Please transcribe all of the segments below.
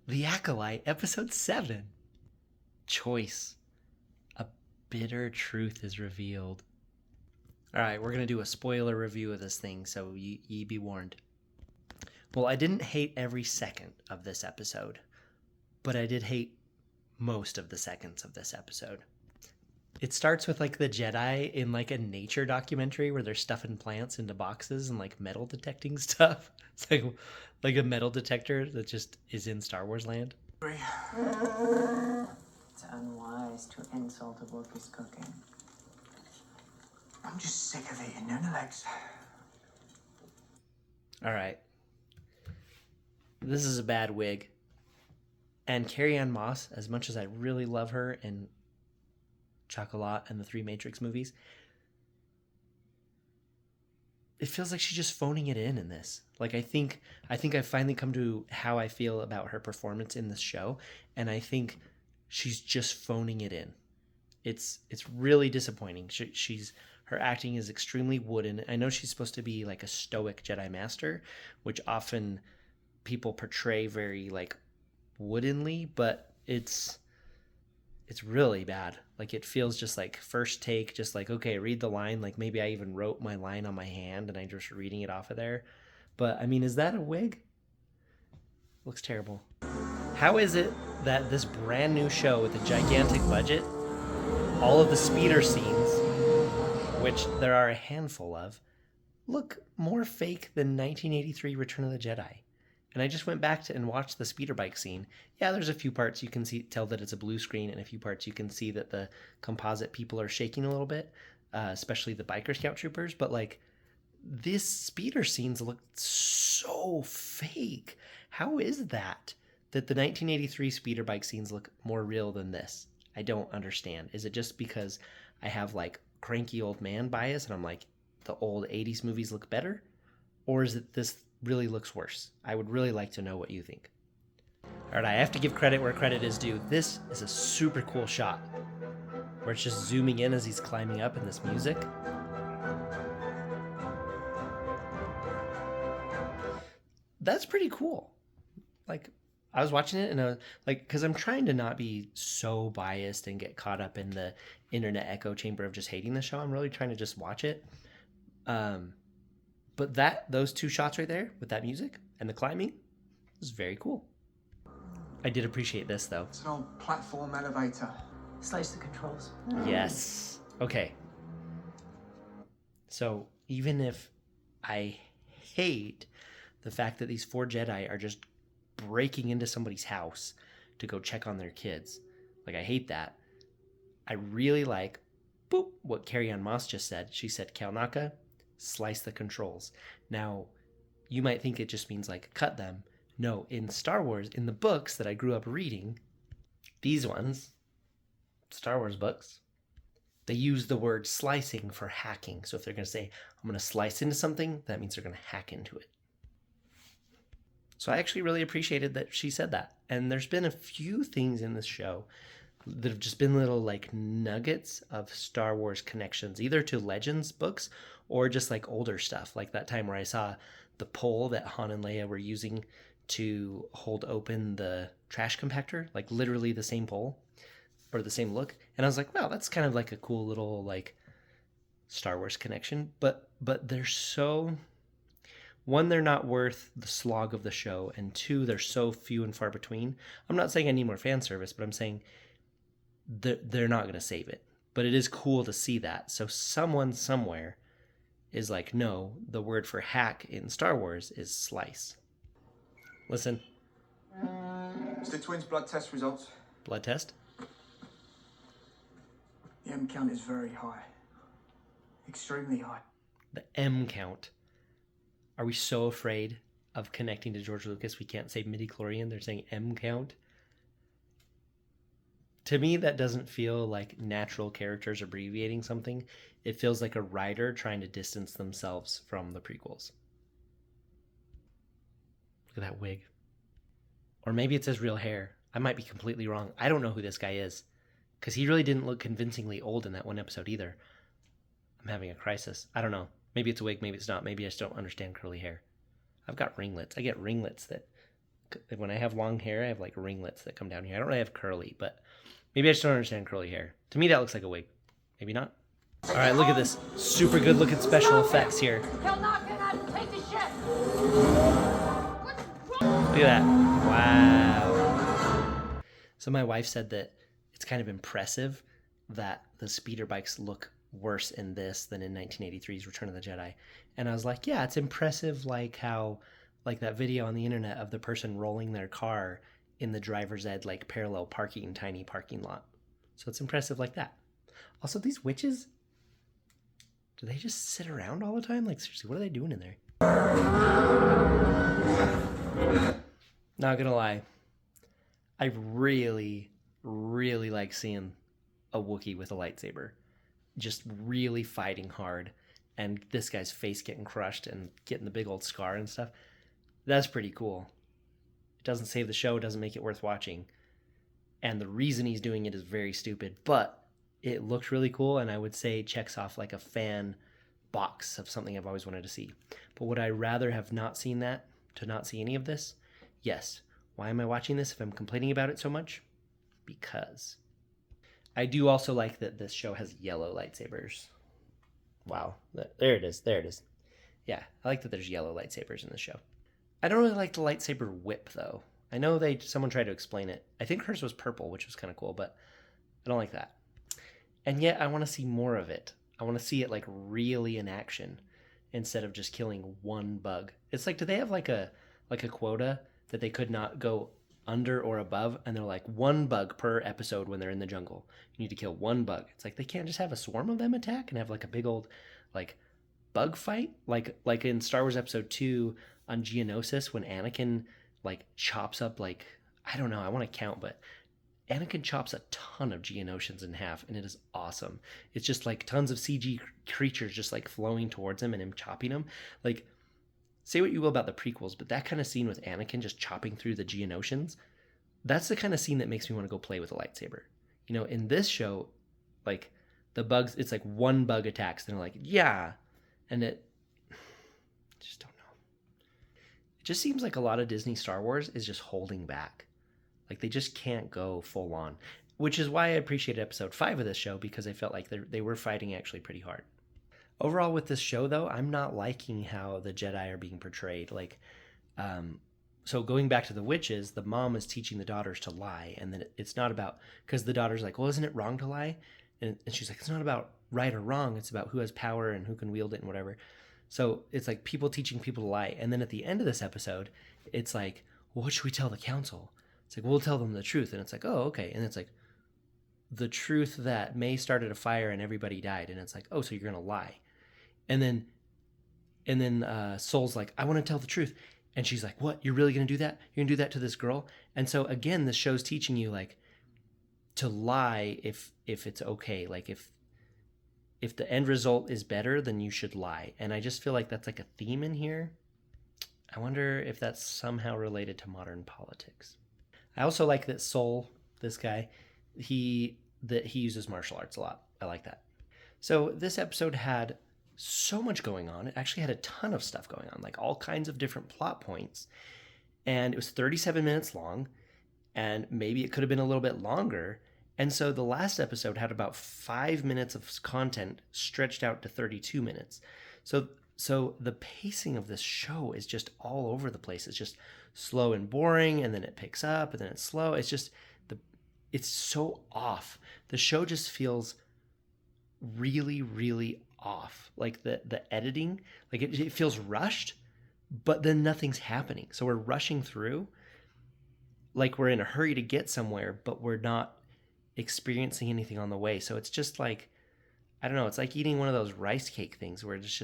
The Acolyte, Episode 7. Choice. A bitter truth is revealed. Alright, we're going to do a spoiler review of this thing, so ye be warned. Well, I didn't hate every second of this episode, but I did hate most of the seconds of this episode. It starts with like the Jedi in like a nature documentary where they're stuffing plants into boxes and like metal detecting stuff. It's like a metal detector that just is in Star Wars land. It's unwise to insult a wookie's cooking. I'm just sick of eating none legs. All right. This is a bad wig. And Carrie-Anne Moss, as much as I really love her in Chocolat and the 3 Matrix movies, it feels like she's just phoning it in this. Like I think I've finally come to how I feel about her performance in this show, and I think she's just phoning it in. It's really disappointing. Her acting is extremely wooden. I know she's supposed to be like a stoic Jedi Master, which often people portray very like woodenly, but it's really bad. Like it feels just like first take, just like, okay, read the line. Like maybe I even wrote my line on my hand and I'm just reading it off of there. But I mean, is that a wig? Looks terrible. How is it that this brand new show with a gigantic budget, all of the speeder scenes, which there are a handful of, look more fake than 1983 Return of the Jedi? And I just went back and watched the speeder bike scene. Yeah, there's a few parts you can tell that it's a blue screen, and a few parts you can see that the composite people are shaking a little bit, especially the biker scout troopers. But like, this speeder scenes look so fake. How is that the 1983 speeder bike scenes look more real than this? I don't understand. Is it just because I have like cranky old man bias and I'm like, the old 80s movies look better? Or is it this really looks worse? I would really like to know what you think. All right, I have to give credit where credit is due. This is a super cool shot where it's just zooming in as he's climbing up in this music. That's pretty cool. Like, I was watching it and I was like, because I'm trying to not be so biased and get caught up in the internet echo chamber of just hating the show. I'm really trying to just watch it. But those 2 shots right there with that music and the climbing is very cool. I did appreciate this though. It's an old platform elevator. Slice the controls. Yes. Okay. So even if I hate the fact that these 4 Jedi are just breaking into somebody's house to go check on their kids, like I hate that, I really like what Carrie-Anne Moss just said. She said, Kalnaka, slice the controls. Now, you might think it just means like cut them. No, in Star Wars, in the books that I grew up reading, these ones, Star Wars books, they use the word slicing for hacking. So if they're going to say, I'm going to slice into something, that means they're going to hack into it. So I actually really appreciated that she said that. And there's been a few things in this show that have just been little like nuggets of Star Wars connections, either to Legends books or just like older stuff. Like that time where I saw the pole that Han and Leia were using to hold open the trash compactor, like literally the same pole or the same look. And I was like, wow, that's kind of like a cool little like Star Wars connection. But they're so, one, they're not worth the slog of the show, and 2, they're so few and far between. I'm not saying I need more fan service, but I'm saying they're not going to save it. But it is cool to see that. So someone somewhere is like, no, the word for hack in Star Wars is slice. Listen. It's the twins' blood test results. Blood test? The M count is very high. Extremely high. The M count. Are we so afraid of connecting to George Lucas we can't say midichlorian? They're saying M count. To me, that doesn't feel like natural characters abbreviating something. It feels like a writer trying to distance themselves from the prequels. Look at that wig. Or maybe it's his real hair. I might be completely wrong. I don't know who this guy is, because he really didn't look convincingly old in that one episode either. I'm having a crisis. I don't know. Maybe it's a wig, maybe it's not. Maybe I just don't understand curly hair. I've got ringlets. I get ringlets that When I have long hair, I have like ringlets that come down here. I don't really have curly, but maybe I just don't understand curly hair. To me, that looks like a wig. Maybe not. All right, look at this. Super good looking special effects here. He'll knock it out and take the ship. Look at that. Wow. So my wife said that it's kind of impressive that the speeder bikes look worse in this than in 1983's Return of the Jedi. And I was like, yeah, it's impressive, like how, like that video on the internet of the person rolling their car in the driver's ed, like parallel parking, tiny parking lot. So it's impressive like that. Also, these witches, do they just sit around all the time? Like, seriously, what are they doing in there? Not gonna lie, I really, really like seeing a Wookiee with a lightsaber. Just really fighting hard, and this guy's face getting crushed and getting the big old scar and stuff. That's pretty cool. It doesn't save the show, it doesn't make it worth watching. And the reason he's doing it is very stupid, but it looked really cool, and I would say checks off like a fan box of something I've always wanted to see. But would I rather have not seen that to not see any of this? Yes. Why am I watching this if I'm complaining about it so much? Because I do also like that this show has yellow lightsabers. Wow. There it is. There it is. Yeah, I like that there's yellow lightsabers in the show. I don't really like the lightsaber whip, though. I know someone tried to explain it. I think hers was purple, which was kind of cool, but I don't like that. And yet I want to see more of it. I want to see it like really in action instead of just killing one bug. It's like, do they have like a quota that they could not go under or above? And they're like, one bug per episode when they're in the jungle. You need to kill one bug. It's like they can't just have a swarm of them attack and have like a big old like bug fight, like in Star Wars Episode 2 on Geonosis when Anakin like chops up like, I don't know, I want to count, but Anakin chops a ton of Geonosians in half, and it is awesome. It's just like tons of CG creatures just like flowing towards him and him chopping them. Like, say what you will about the prequels, but that kind of scene with Anakin just chopping through the Geonosians, that's the kind of scene that makes me want to go play with a lightsaber. You know, in this show, like the bugs, it's like one bug attacks, and they're like, yeah, and it just don't know. It just seems like a lot of Disney Star Wars is just holding back. Like they just can't go full on, which is why I appreciated episode 5 of this show, because I felt like they were fighting actually pretty hard. Overall with this show though, I'm not liking how the Jedi are being portrayed. Like, so going back to the witches, the mom is teaching the daughters to lie. And then it's not about, because the daughter's like, well, isn't it wrong to lie? And she's like, it's not about right or wrong. It's about who has power and who can wield it and whatever. So it's like people teaching people to lie. And then at the end of this episode, it's like, well, what should we tell the council? It's like, we'll tell them the truth. And it's like, oh, okay. And it's like, the truth that May started a fire and everybody died. And it's like, oh, so you're going to lie. And then Soul's like, I want to tell the truth. And she's like, what? You're really going to do that? You're going to do that to this girl? And so again, this show's teaching you like to lie if it's okay. Like if the end result is better, then you should lie. And I just feel like that's like a theme in here. I wonder if that's somehow related to modern politics. I also like that Soul, this guy, he uses martial arts a lot. I like that. So this episode had so much going on. It actually had a ton of stuff going on, like all kinds of different plot points. And it was 37 minutes long, and maybe it could have been a little bit longer. And so the last episode had about 5 minutes of content stretched out to 32 minutes. So the pacing of this show is just all over the place. It's just slow and boring, and then it picks up, and then it's slow. It's just it's so off. The show just feels really, really off. Like the editing, like it feels rushed, but then nothing's happening. So we're rushing through, like we're in a hurry to get somewhere, but we're not experiencing anything on the way. So it's just like, I don't know, it's like eating one of those rice cake things where there's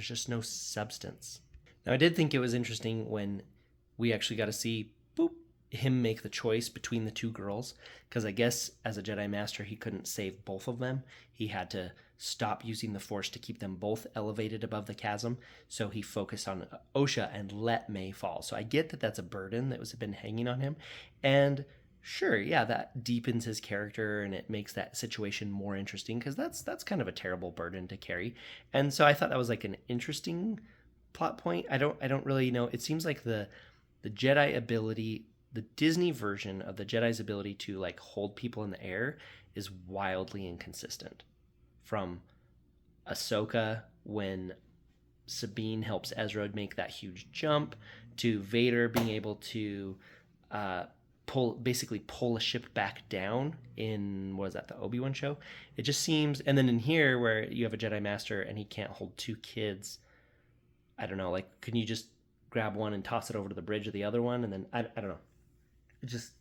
just no substance. Now I did think it was interesting when we actually got to see him make the choice between the two girls, because I guess as a Jedi Master he couldn't save both of them. He had to stop using the Force to keep them both elevated above the chasm, so he focused on Osha and let May fall. So I get that that's a burden that was been hanging on him, and sure, yeah, that deepens his character and it makes that situation more interesting, because that's kind of a terrible burden to carry. And so I thought that was like an interesting plot point. I don't really know. It seems like the the Jedi ability, the Disney version of the Jedi's ability to like hold people in the air is wildly inconsistent. From Ahsoka when Sabine helps Ezra make that huge jump, to Vader being able to pull a ship back down in, what is that, the Obi-Wan show? It just seems, and then in here where you have a Jedi Master and he can't hold two kids, I don't know, like, can you just grab one and toss it over to the bridge of the other one? And then, I don't know. It just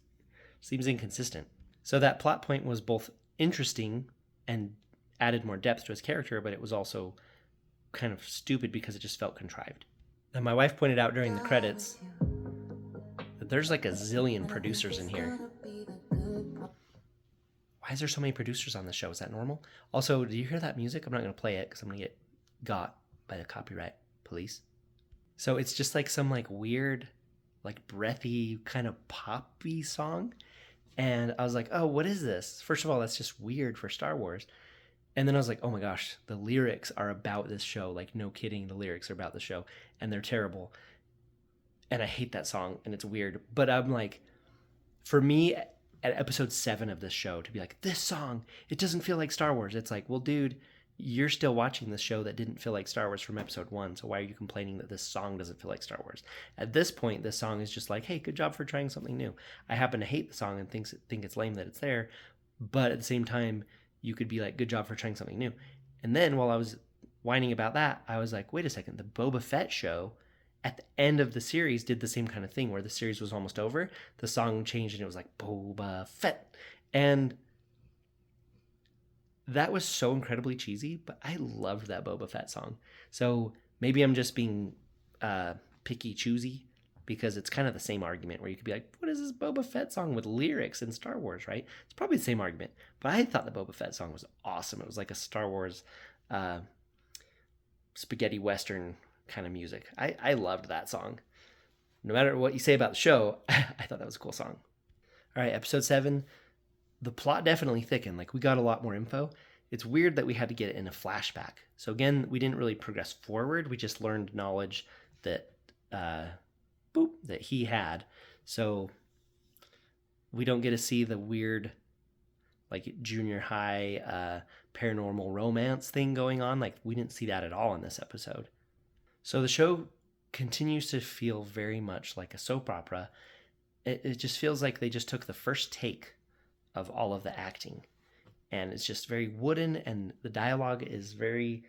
seems inconsistent. So that plot point was both interesting and added more depth to his character, but it was also kind of stupid because it just felt contrived. And my wife pointed out during the credits that there's like a zillion producers in here. Why is there so many producers on this show? Is that normal? Also, do you hear that music? I'm not going to play it because I'm going to get got by the copyright police. So it's just like some like weird, like breathy kind of poppy song. And I was like, oh, what is this? First of all, that's just weird for Star Wars. And then I was like, oh my gosh, the lyrics are about this show. Like, no kidding, the lyrics are about the show. And they're terrible. And I hate that song, and it's weird. But I'm like, for me, at episode 7 of this show, to be like, this song, it doesn't feel like Star Wars. It's like, well, dude, you're still watching this show that didn't feel like Star Wars from episode 1. So why are you complaining that this song doesn't feel like Star Wars? At this point, this song is just like, hey, good job for trying something new. I happen to hate the song and think it's lame that it's there. But at the same time, you could be like, good job for trying something new. And then while I was whining about that, I was like, wait a second, the Boba Fett show at the end of the series did the same kind of thing where the series was almost over. The song changed and it was like, Boba Fett. And that was so incredibly cheesy, but I loved that Boba Fett song. So maybe I'm just being picky choosy, because it's kind of the same argument where you could be like, what is this Boba Fett song with lyrics in Star Wars, right? It's probably the same argument. But I thought the Boba Fett song was awesome. It was like a Star Wars spaghetti western kind of music. I loved that song. No matter what you say about the show, I thought that was a cool song. All right, episode 7. The plot definitely thickened. Like, we got a lot more info. It's weird that we had to get it in a flashback. So again, we didn't really progress forward. We just learned knowledge that that he had. So we don't get to see the weird, like, junior high paranormal romance thing going on. Like, we didn't see that at all in this episode. So the show continues to feel very much like a soap opera. It just feels like they just took the first take of all of the acting, and it's just very wooden, and the dialogue is very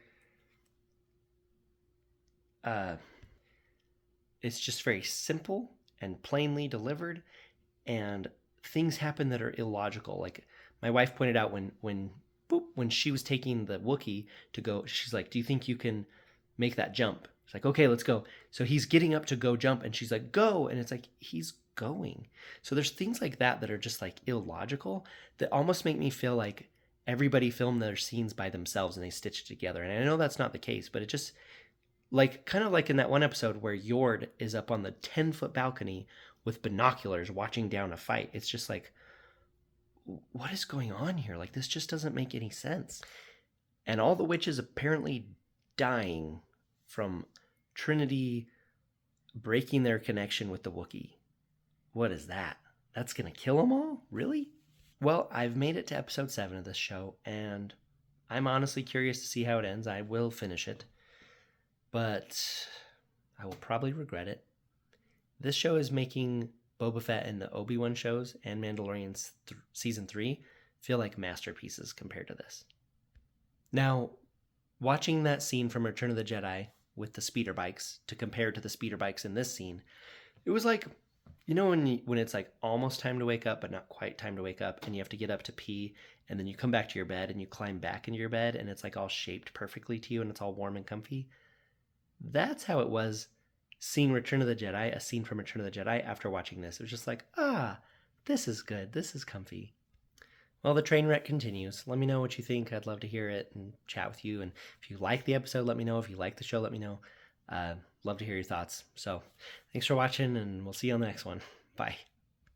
it's just very simple and plainly delivered, and things happen that are illogical. Like, my wife pointed out when she was taking the Wookiee to go, she's like, do you think you can make that jump? It's like, okay, let's go. So he's getting up to go jump, and she's like, go. And it's like, he's going. So there's things like that that are just like illogical that almost make me feel like everybody filmed their scenes by themselves and they stitched it together. And I know that's not the case, but it just, like, kind of like in that one episode where Yord is up on the 10-foot balcony with binoculars watching down a fight. It's just like, what is going on here? Like, this just doesn't make any sense. And all the witches apparently dying from Trinity breaking their connection with the Wookiee. What is that? That's going to kill them all? Really? Well, I've made it to episode 7 of this show, and I'm honestly curious to see how it ends. I will finish it, but I will probably regret it. This show is making Boba Fett and the Obi-Wan shows and Mandalorian Season 3 feel like masterpieces compared to this. Now, watching that scene from Return of the Jedi with the speeder bikes to compare to the speeder bikes in this scene, it was like, you know, when it's like almost time to wake up but not quite time to wake up, and you have to get up to pee, and then you come back to your bed and you climb back into your bed and it's like all shaped perfectly to you and it's all warm and comfy. That's how it was seeing Return of the Jedi, a scene from Return of the Jedi after watching this. It was just like, this is good. This is comfy. Well, the train wreck continues. Let me know what you think. I'd love to hear it and chat with you. And if you like the episode, let me know. If you like the show, let me know. Love to hear your thoughts. So thanks for watching, and we'll see you on the next one. Bye.